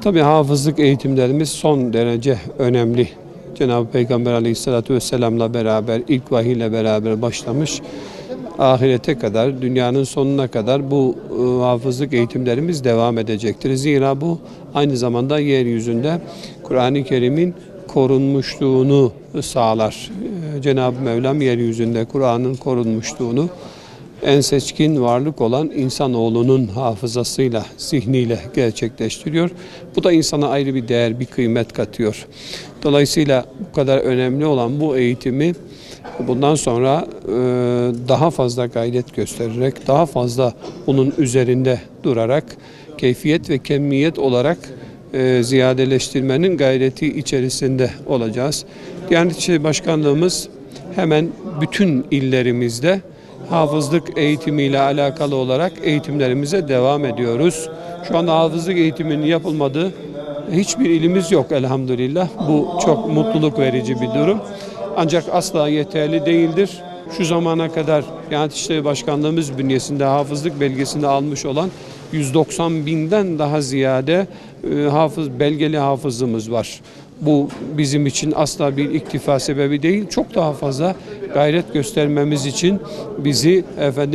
Tabii hafızlık eğitimlerimiz son derece önemli. Cenab-ı Peygamber Aleyhisselatü Vesselam'la beraber, ilk vahiyle beraber başlamış. Ahirete kadar, dünyanın sonuna kadar bu hafızlık eğitimlerimiz devam edecektir. Zira bu aynı zamanda yeryüzünde Kur'an-ı Kerim'in korunmuşluğunu sağlar. Cenab-ı Mevlam yeryüzünde Kur'an'ın korunmuşluğunu en seçkin varlık olan insanoğlunun hafızasıyla, zihniyle gerçekleştiriyor. Bu da insana ayrı bir değer, bir kıymet katıyor. Dolayısıyla bu kadar önemli olan bu eğitimi bundan sonra daha fazla gayret göstererek, daha fazla bunun üzerinde durarak, keyfiyet ve kemiyet olarak ziyadeleştirmenin gayreti içerisinde olacağız. Diyanet İşleri Başkanlığımız hemen bütün illerimizde hafızlık eğitimiyle alakalı olarak eğitimlerimize devam ediyoruz. Şu anda hafızlık eğitiminin yapılmadığı hiçbir ilimiz yok elhamdülillah. Bu çok mutluluk verici bir durum. Ancak asla yeterli değildir. Şu zamana kadar Diyanet İşleri Başkanlığımız bünyesinde hafızlık belgesini almış olan 190 binden daha ziyade belgeli hafızımız var. Bu bizim için asla bir iktifa sebebi değil. Çok daha fazla gayret göstermemiz için bizi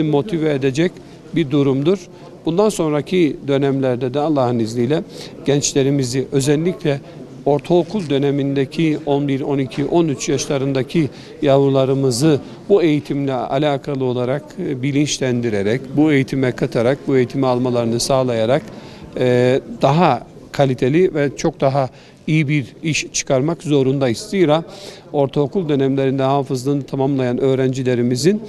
motive edecek bir durumdur. Bundan sonraki dönemlerde de Allah'ın izniyle gençlerimizi, özellikle ortaokul dönemindeki 11, 12, 13 yaşlarındaki yavrularımızı bu eğitimle alakalı olarak bilinçlendirerek, bu eğitime katarak, bu eğitimi almalarını sağlayarak daha kaliteli ve çok daha iyi bir iş çıkarmak zorundayız. Zira ortaokul dönemlerinde hafızlığını tamamlayan öğrencilerimizin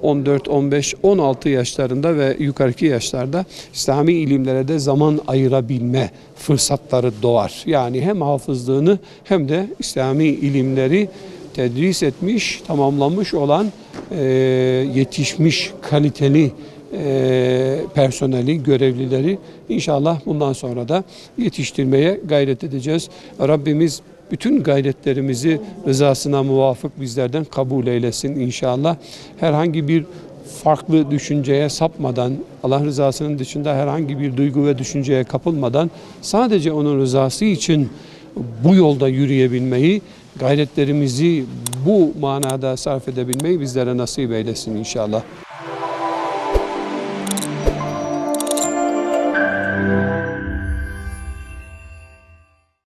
14, 15, 16 yaşlarında ve yukarıki yaşlarda İslami ilimlere de zaman ayırabilme fırsatları doğar. Yani hem hafızlığını hem de İslami ilimleri tedris etmiş, tamamlamış olan yetişmiş, kaliteli personeli, görevlileri inşallah bundan sonra da yetiştirmeye gayret edeceğiz. Rabbimiz bütün gayretlerimizi rızasına muvafık bizlerden kabul eylesin inşallah. Herhangi bir farklı düşünceye sapmadan, Allah rızasının dışında herhangi bir duygu ve düşünceye kapılmadan sadece onun rızası için bu yolda yürüyebilmeyi, gayretlerimizi bu manada sarf edebilmeyi bizlere nasip eylesin inşallah.